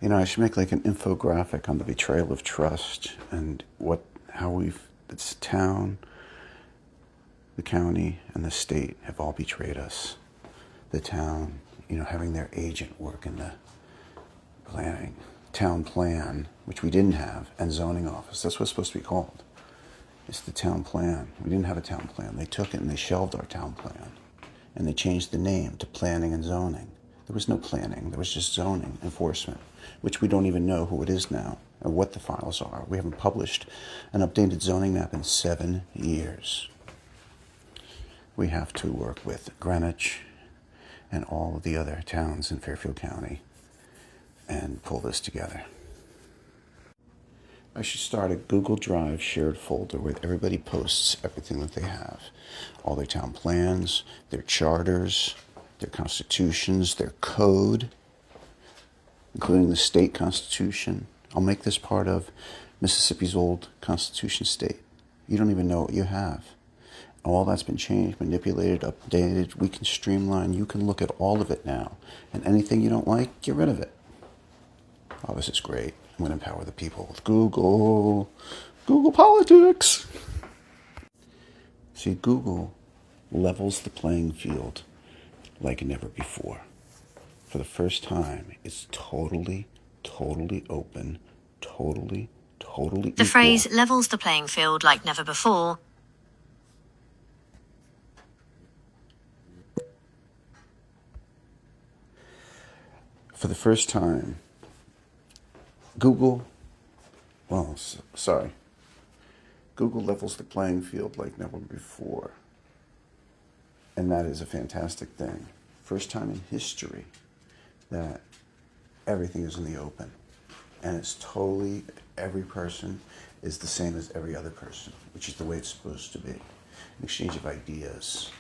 You know, I should make like an infographic on the betrayal of trust and it's the town, the county, and the state have all betrayed us. The town, having their agent work in the planning, town plan, which we didn't have, and zoning office. That's what it's supposed to be called. It's the town plan. We didn't have a town plan. They took it and they shelved our town plan. And they changed the name to planning and zoning. There was no planning. There was just zoning enforcement, which we don't even know who it is now or what the files are. We haven't published an updated zoning map in 7 years. We have to work with Greenwich and all of the other towns in Fairfield County and pull this together. I should start a Google Drive shared folder where everybody posts everything that they have. All their town plans, their charters, their constitutions, their code, including the state constitution. I'll make this part of Mississippi's old constitution state. You don't even know what you have. All that's been changed, manipulated, updated. We can streamline. You can look at all of it now. And anything you don't like, get rid of it. Oh, this is great. I'm going to empower the people with Google Politics. See, Google levels the playing field like never before. For the first time, it's totally open, totally equal. The phrase levels the playing field like never before. For the first time, Google levels the playing field like never before. And that is a fantastic thing. First time in history that everything is in the open. And it's totally, every person is the same as every other person, which is the way it's supposed to be. An exchange of ideas,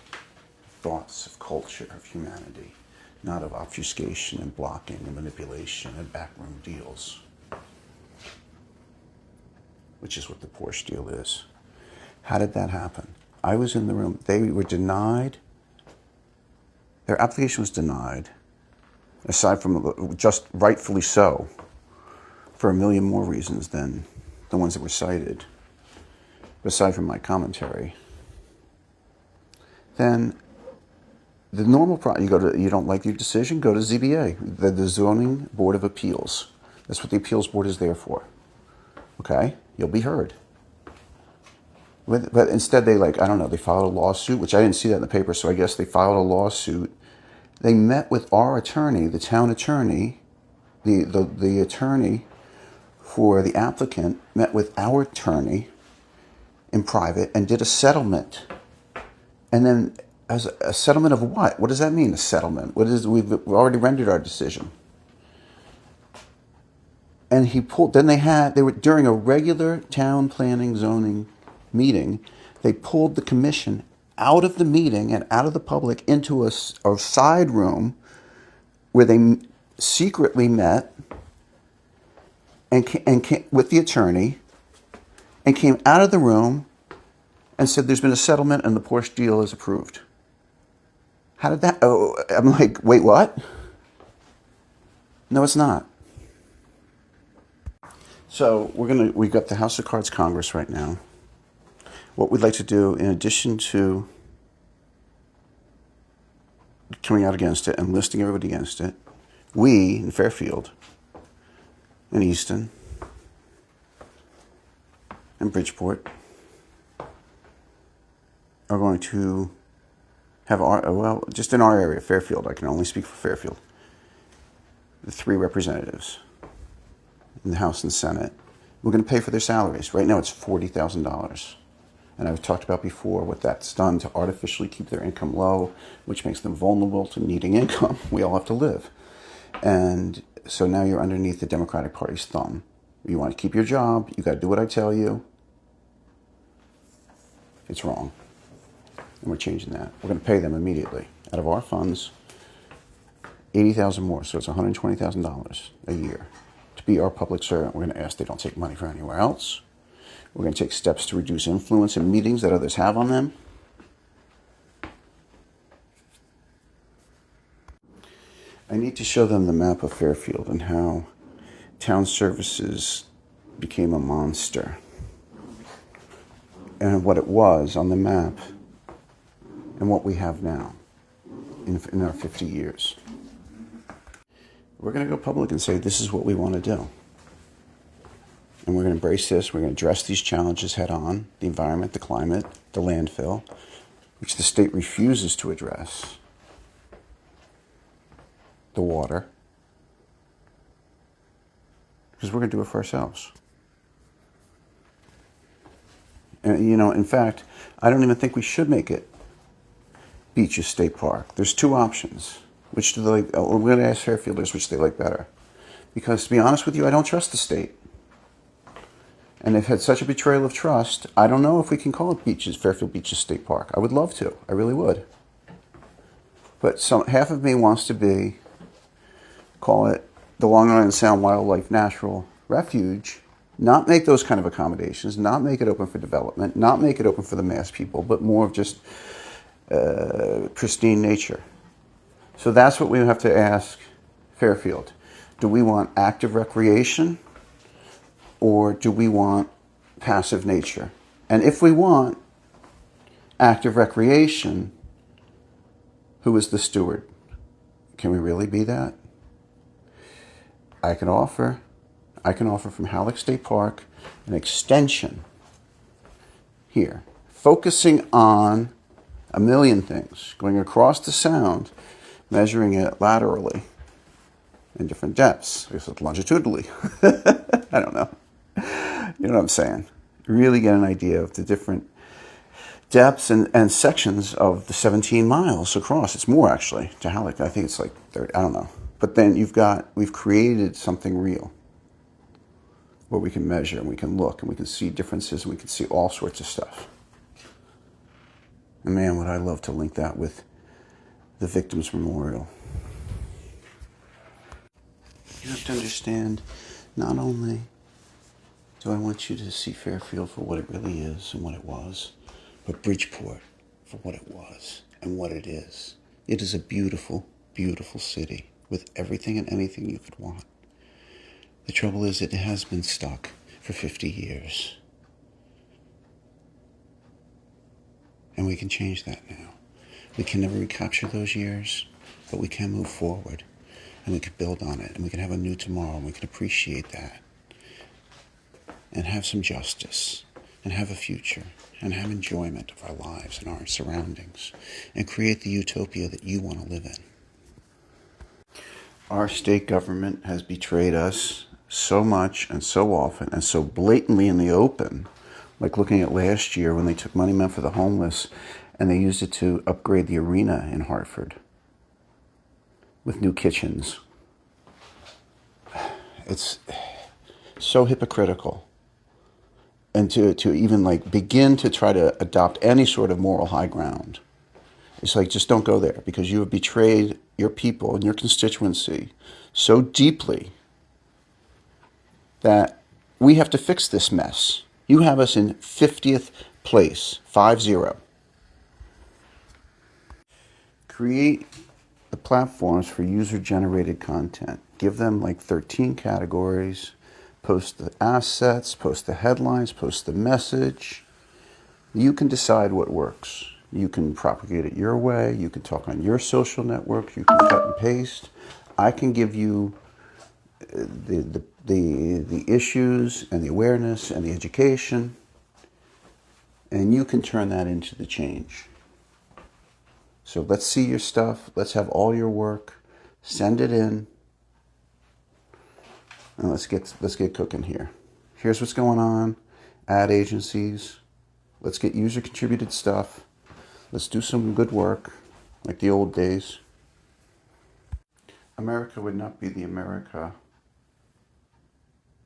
thoughts of culture, of humanity, not of obfuscation and blocking and manipulation and backroom deals, which is what the Porsche deal is. How did that happen? I was in the room. They were denied. Their application was denied, aside from just rightfully so, for a million more reasons than the ones that were cited, aside from my commentary. Then the normal you don't like your decision, go to ZBA, the Zoning Board of Appeals. That's what the appeals board is there for. Okay? You'll be heard. But instead they they filed a lawsuit, which I didn't see that in the paper, so I guess they filed a lawsuit. They met with our attorney, the town attorney, the attorney for the applicant met with our attorney in private and did a settlement. And then as a settlement of what? What does that mean, a settlement? We've already rendered our decision. And they were during a regular town planning zoning meeting, they pulled the commission out of the meeting and out of the public into a side room where they secretly met and came with the attorney and came out of the room and said there's been a settlement and the Porsche deal is approved. How did that? Oh, I'm like, wait, what? No, it's not. So we've got the House of Cards Congress right now. What we'd like to do, in addition to coming out against it and listing everybody against it, we in Fairfield, in Easton, and Bridgeport are going to have just in our area, Fairfield, I can only speak for Fairfield, the 3 representatives in the House and Senate. We're going to pay for their salaries. Right now it's $40,000. And I've talked about before what that's done to artificially keep their income low, which makes them vulnerable to needing income. We all have to live. And so now you're underneath the Democratic Party's thumb. You want to keep your job, you got to do what I tell you. It's wrong. And we're changing that. We're going to pay them immediately out of our funds, $80,000 more. So it's $120,000 a year to be our public servant. We're going to ask they don't take money from anywhere else. We're going to take steps to reduce influence in meetings that others have on them. I need to show them the map of Fairfield and how town services became a monster. And what it was on the map and what we have now in our 50 years. We're going to go public and say this is what we want to do. And we're going to embrace this. We're going to address these challenges head on, the environment, the climate, the landfill, which the state refuses to address, the water, because we're going to do it for ourselves. And, you know, in fact, I don't even think we should make it Beaches State Park. There's two options. Which do they like? We're going to ask Fairfielders which they like better. Because to be honest with you, I don't trust the state. And they've had such a betrayal of trust, I don't know if we can call it Fairfield Beaches State Park. I would love to. I really would. But half of me wants to call it the Long Island Sound Wildlife Natural Refuge, not make those kind of accommodations, not make it open for development, not make it open for the mass people, but more of just pristine nature. So that's what we have to ask Fairfield. Do we want active recreation or do we want passive nature? And if we want active recreation, who is the steward? Can we really be that? I can offer from Halleck State Park an extension here, focusing on a million things, going across the sound, measuring it laterally in different depths, I guess longitudinally. I don't know. You know what I'm saying? Really get an idea of the different depths and sections of the 17 miles across. It's more actually to Halleck. I think it's like 30. I don't know. But then we've created something real where we can measure and we can look and we can see differences and we can see all sorts of stuff. And man, would I love to link that with the Victims Memorial. You have to understand, not only do I want you to see Fairfield for what it really is and what it was, but Bridgeport for what it was and what it is. It is a beautiful, beautiful city with everything and anything you could want. The trouble is it has been stuck for 50 years. And we can change that now. We can never recapture those years, but we can move forward and we can build on it and we can have a new tomorrow and we can appreciate that and have some justice and have a future and have enjoyment of our lives and our surroundings and create the utopia that you want to live in. Our state government has betrayed us so much and so often and so blatantly in the open, like looking at last year when they took money meant for the homeless and they used it to upgrade the arena in Hartford with new kitchens. It's so hypocritical. And to even like begin to try to adopt any sort of moral high ground. It's like, just don't go there because you have betrayed your people and your constituency so deeply that we have to fix this mess. You have us in 50th place, 5-0. Create the platforms for user-generated content. Give them like 13 categories. Post the assets, post the headlines, post the message. You can decide what works. You can propagate it your way. You can talk on your social network. You can cut and paste. I can give you the issues and the awareness and the education, and you can turn that into the change. So let's see your stuff. Let's have all your work. Send it in. And let's get cooking here. Here's what's going on. Ad agencies. Let's get user contributed stuff. Let's do some good work, like the old days. America would not be the America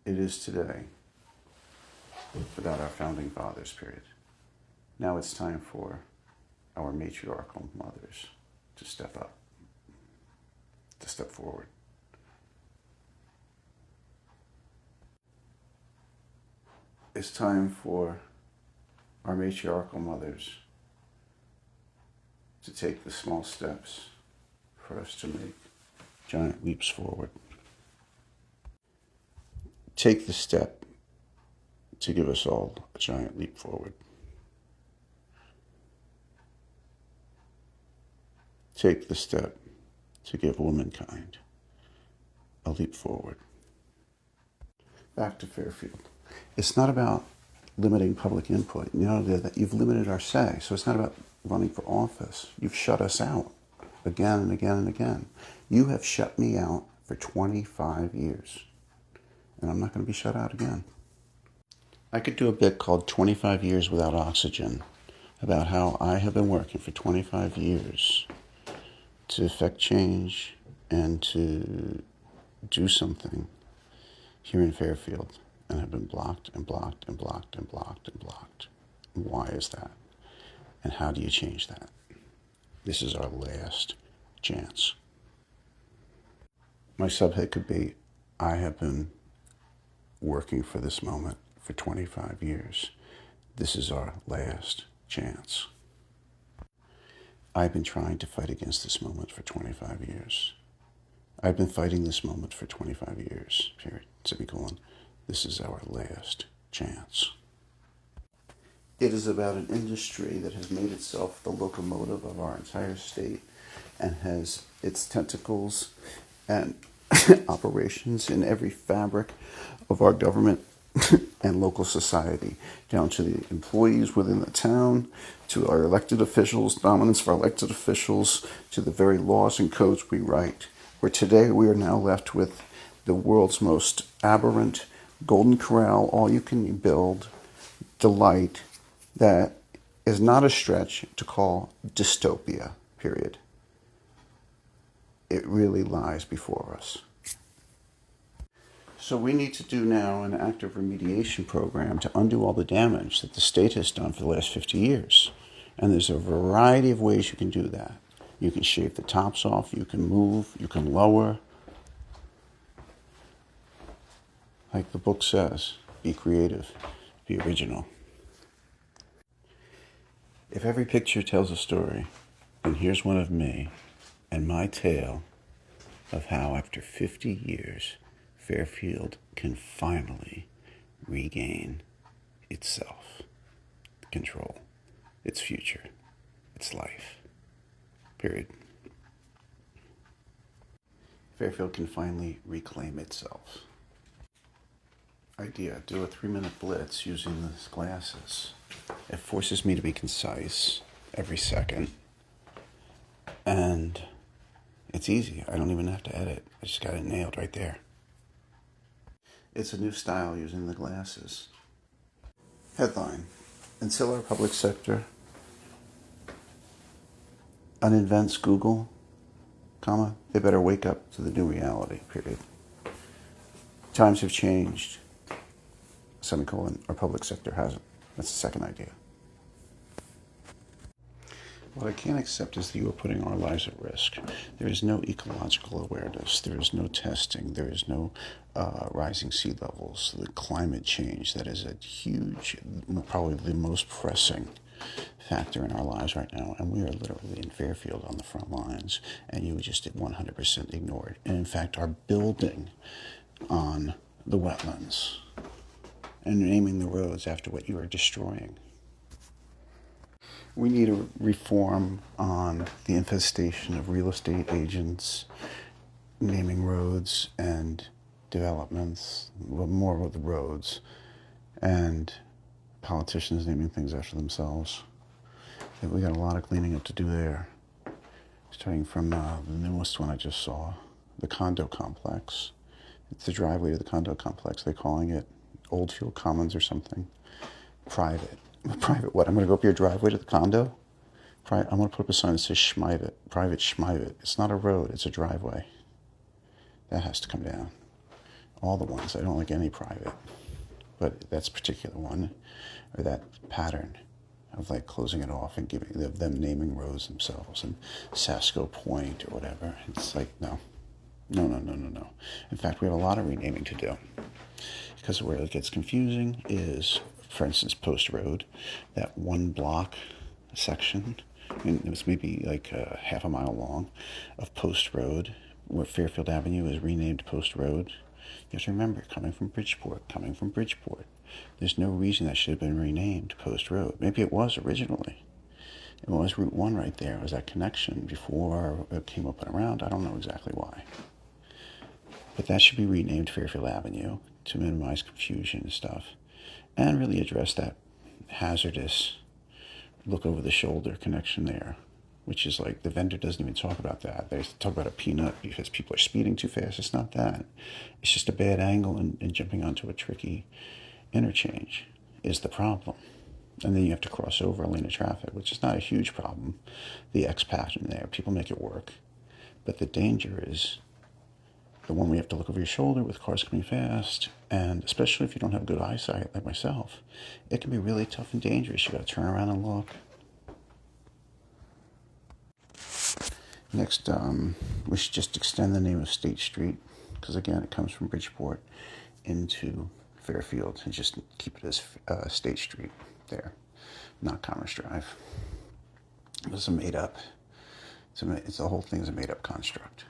it is today without our founding fathers, period. Now it's time for our matriarchal mothers to step up, to step forward. It's time for our matriarchal mothers to take the small steps for us to make giant leaps forward. take the step to give us all a giant leap forward. Take the step to give womankind a leap forward. Back to Fairfield. It's not about limiting public input. You know that you've limited our say, so it's not about running for office. You've shut us out again and again and again. You have shut me out for 25 years, and I'm not going to be shut out again. I could do a bit called 25 Years Without Oxygen about how I have been working for 25 years to effect change and to do something here in Fairfield, and have been blocked and blocked and blocked and blocked and blocked. Why is that? And how do you change that? This is our last chance. My subhead could be, I have been working for this moment for 25 years. This is our last chance. I've been trying to fight against this moment for 25 years. I've been fighting this moment for 25 years, period, semicolon. This is our last chance. It is about an industry that has made itself the locomotive of our entire state and has its tentacles and operations in every fabric of our government and local society, down to the employees within the town, to our elected officials, dominance of our elected officials, to the very laws and codes we write. Where today we are now left with the world's most aberrant, golden corral, all you can build delight that is not a stretch to call dystopia, period. It really lies before us. So we need to do now an active remediation program to undo all the damage that the state has done for the last 50 years. And there's a variety of ways you can do that. You can shave the tops off, you can move, you can lower. Like the book says, be creative, be original. If every picture tells a story, then here's one of me and my tale of how after 50 years, Fairfield can finally regain itself, control, its future, its life, period. Fairfield can finally reclaim itself. Idea, do a 3-minute blitz using these glasses. It forces me to be concise every second. And it's easy. I don't even have to edit. I just got it nailed right there. It's a new style using the glasses. Headline, until our public sector uninvents Google, comma, they better wake up to the new reality, period. Times have changed, semicolon, our public sector hasn't. That's the second idea. What I can't accept is that you are putting our lives at risk. There is no ecological awareness. There is no testing. There is no rising sea levels. The climate change, that is a huge, probably the most pressing factor in our lives right now. And we are literally in Fairfield on the front lines, and you just 100% ignored. And in fact, are building on the wetlands and naming the roads after what you are destroying. We need a reform on the infestation of real estate agents naming roads and developments, well, more with the roads, and politicians naming things after themselves. We got a lot of cleaning up to do there. Starting from the newest one I just saw, the condo complex. It's the driveway to the condo complex. They're calling it Oldfield Commons or something. Private. Private what? I'm going to go up your driveway to the condo? I'm going to put up a sign that says Schmivit. Private Schmivit. It's not a road. It's a driveway. That has to come down. All the ones. I don't like any private. But that particular one, or that pattern of like closing it off and giving them naming roads themselves and Sasco Point or whatever. It's like, no. No. In fact, we have a lot of renaming to do. Because where it gets confusing is, for instance, Post Road, that one block section, and it was maybe like half a mile long, of Post Road, where Fairfield Avenue is renamed Post Road. You have to remember, coming from Bridgeport. There's no reason that should have been renamed Post Road. Maybe it was originally. It was Route 1 right there. It was that connection before it came up and around. I don't know exactly why. But that should be renamed Fairfield Avenue to minimize confusion and stuff. And really address that hazardous look over the shoulder connection there. Which is like, the vendor doesn't even talk about that. They talk about a peanut because people are speeding too fast. It's not that. It's just a bad angle and jumping onto a tricky interchange is the problem. And then you have to cross over a lane of traffic, which is not a huge problem. The X pattern there, people make it work. But the danger is the one where you have to look over your shoulder with cars coming fast, and especially if you don't have good eyesight like myself, it can be really tough and dangerous. You got to turn around and look. Next, we should just extend the name of State Street, because again, it comes from Bridgeport into Fairfield, and just keep it as State Street there, not Commerce Drive. It's a made-up. It's the whole thing's a made-up construct.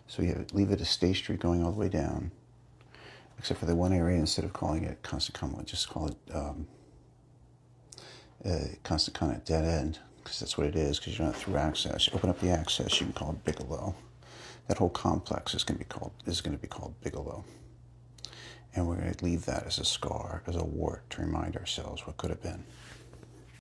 So you leave it as State Street going all the way down, except for the one area. Instead of calling it Constant just call it Constant Dead End, because that's what it is. Because you're not through access. You open up the access, you can call it Bigelow. That whole complex is going to be called Bigelow. And we're going to leave that as a scar, as a wart, to remind ourselves what could have been.